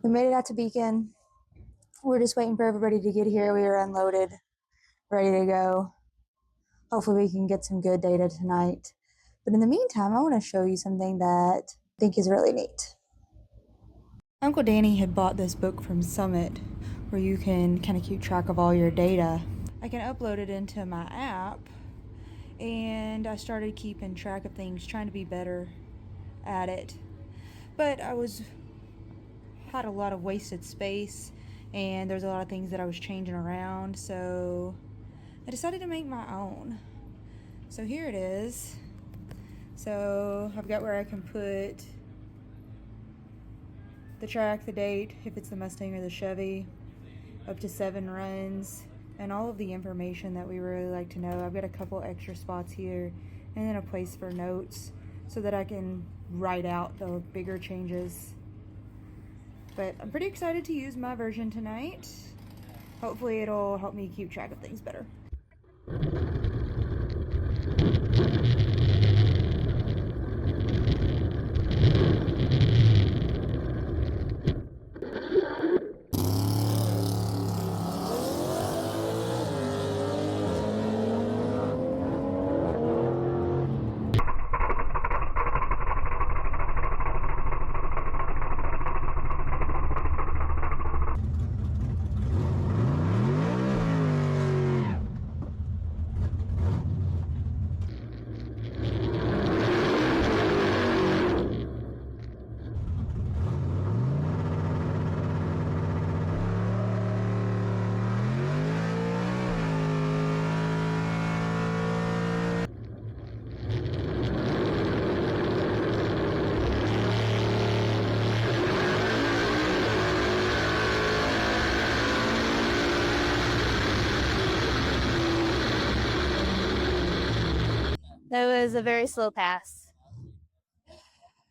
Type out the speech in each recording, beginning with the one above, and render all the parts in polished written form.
We made it out to Beacon. We're just waiting for everybody to get here. We are unloaded, ready to go. Hopefully we can get some good data tonight. But in the meantime, I want to show you something that I think is really neat. Uncle Danny had bought this book from Summit where you can kind of keep track of all your data. I can upload it into my app, and I started keeping track of things, trying to be better at it. But had a lot of wasted space, and there's a lot of things that I was changing around, so I decided to make my own. So here it is. So I've got where I can put the track, the date, if it's the Mustang or the Chevy, up to 7 runs, and all of the information that we really like to know. I've got a couple extra spots here, and then a place for notes so that I can write out the bigger changes. But I'm pretty excited to use my version tonight. Hopefully it'll help me keep track of things better. That was a very slow pass.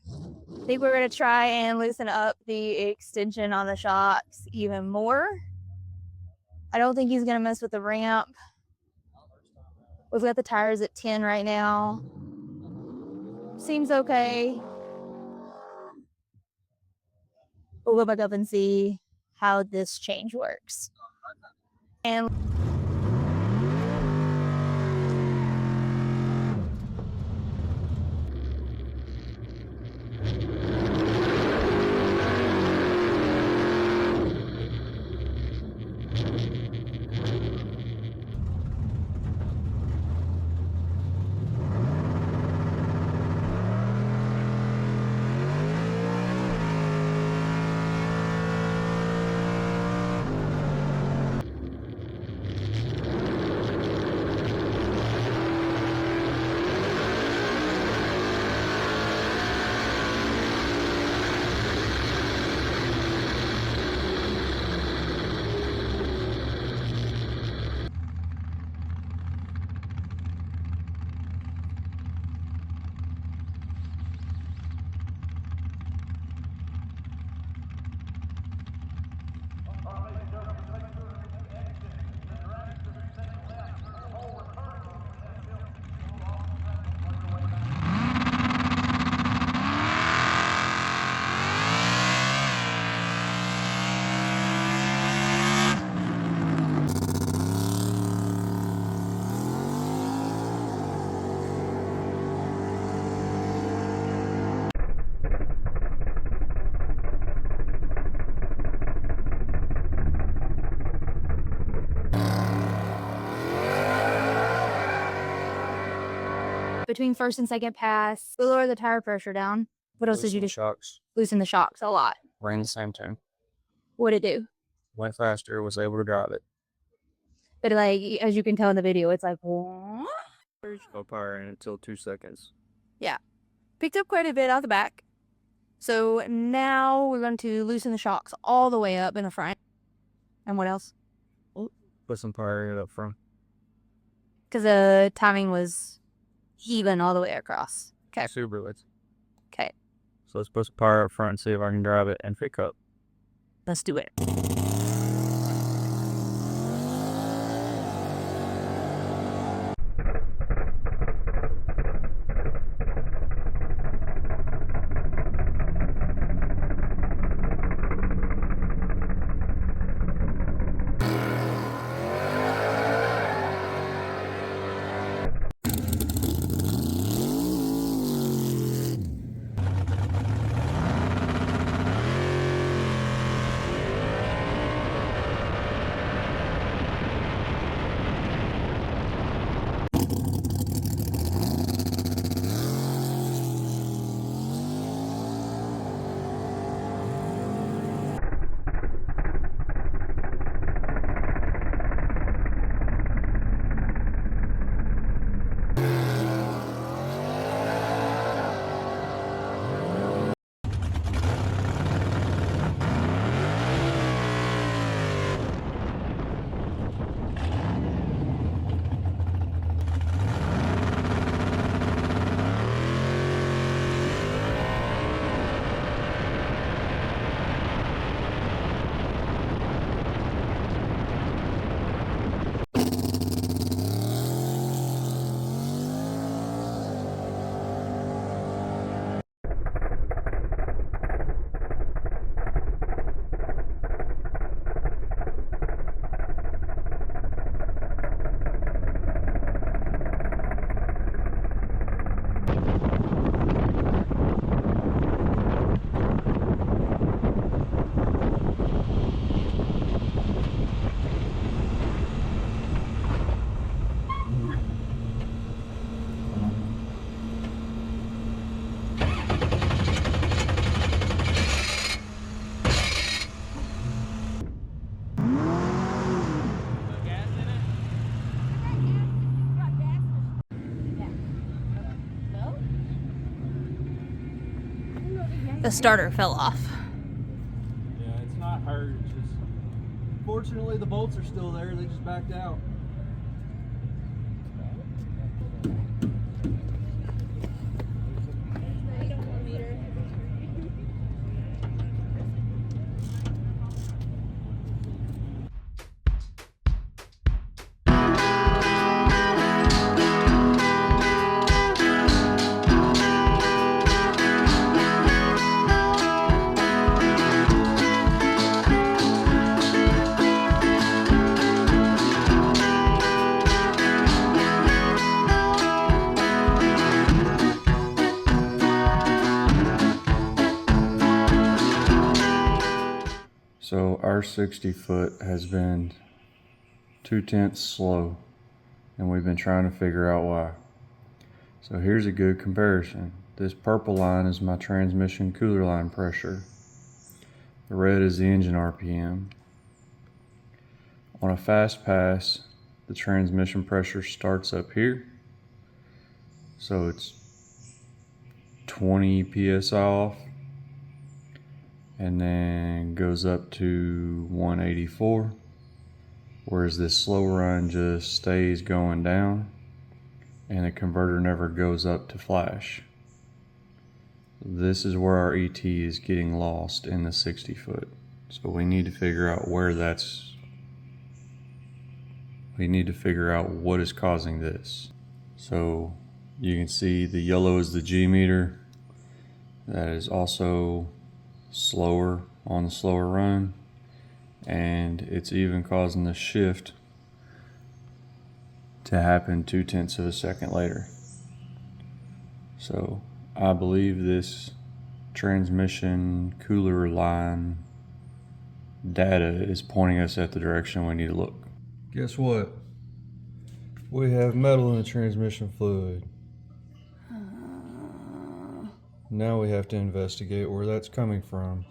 I think we're going to try and loosen up the extension on the shocks even more. I don't think he's going to mess with the ramp. We've got the tires at 10 right now. Seems okay. We'll go back up and see how this change works. And between first and second pass, we lower the tire pressure down. What else did you do? Shocks. Loosen the shocks a lot. Ran the same time. What'd it do? Went faster, was able to drive it. But like, as you can tell in the video, it's like, what? No power in until 2 seconds. Yeah. Picked up quite a bit out the back. So now we're going to loosen the shocks all the way up in the front. And what else? Put some power in it up front. Because the timing was even all the way across. Okay. Subaru it. Okay. So let's put some power up front and see if I can drive it and pick up. Let's do it. the starter fell off. Yeah, it's not hurt. It's just, fortunately, the bolts are still there. They just backed out. So our 60 foot has been 2/10 slow, and we've been trying to figure out why. So here's a good comparison. This purple line is my transmission cooler line pressure. The red is the engine RPM. On a fast pass, the transmission pressure starts up here. So it's 20 psi off, and then goes up to 184, whereas this slow run just stays going down and the converter never goes up to flash. This is where our ET is getting lost in the 60 foot. So we need to figure out we need to figure out what is causing this. So you can see the yellow is the G meter. That is also slower on the slower run, and it's even causing the shift to happen 2/10 of a second later. So I believe this transmission cooler line data is pointing us at the direction we need to look. Guess what? We have metal in the transmission fluid. Now we have to investigate where that's coming from.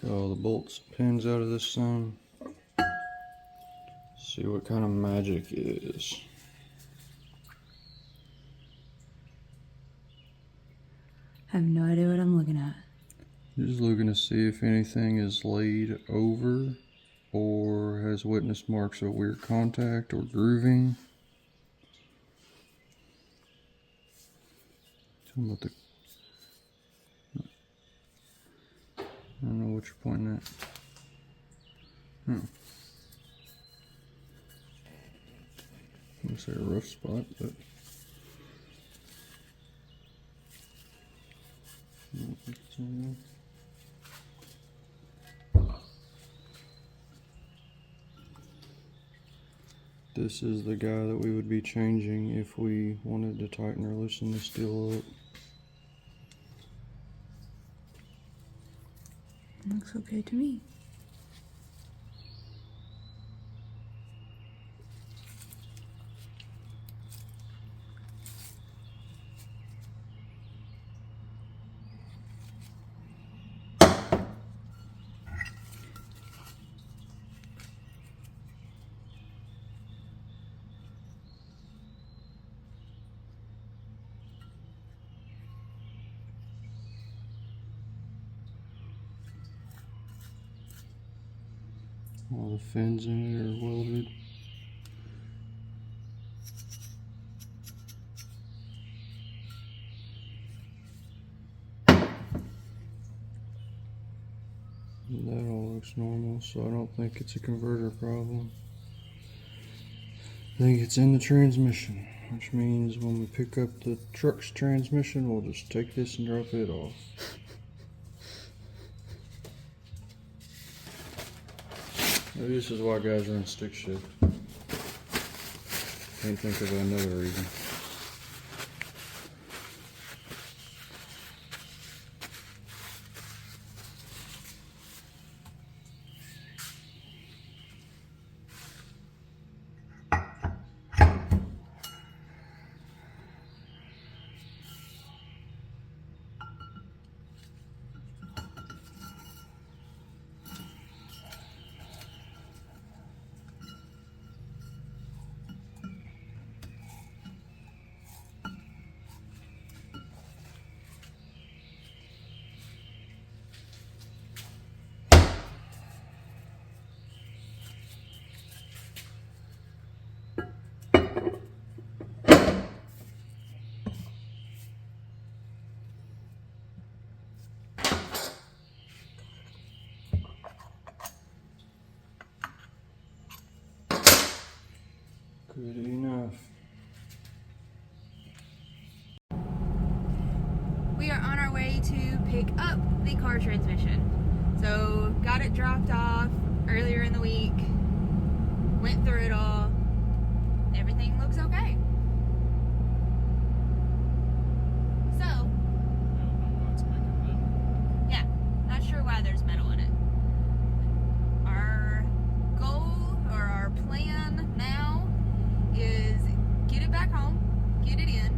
Get all the bolts, pins out of this thing. See what kind of magic it is. I have no idea what I'm looking at. Just looking to see if anything is laid over or has witness marks of weird contact or grooving. Tell me what I don't know what you're pointing at. Looks like a rough spot, but this is the guy that we would be changing if we wanted to tighten or loosen the steel up. Looks okay to me. All the fins in it are welded. That all looks normal, so I don't think it's a converter problem. I think it's in the transmission, which means when we pick up the truck's transmission, we'll just take this and drop it off. Maybe this is why guys run stick shift. Can't think of another reason. Good enough. We are on our way to pick up the car transmission. So got it dropped off earlier in the week, went through it all. Everything looks okay. So, yeah, not sure why there's metal in it. Our goal or our plan now is get it back home, get it in,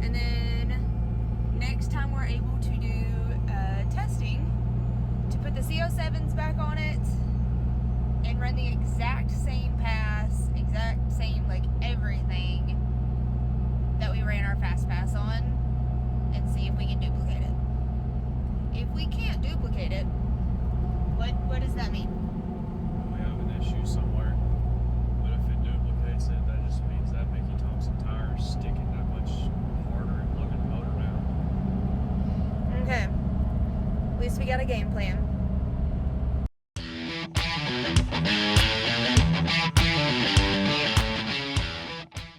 and then next time we're able to do testing to put the CO7s back on it and run the exact same pass, exact same like everything that we ran our fast pass on, and see if we can duplicate it. If we can't duplicate it, what does that mean? We have an issue somewhere. But if it duplicates it, that just means that Mickey Thompson tire is sticking that much harder and plugging the motor down. Okay. At least we got a game plan.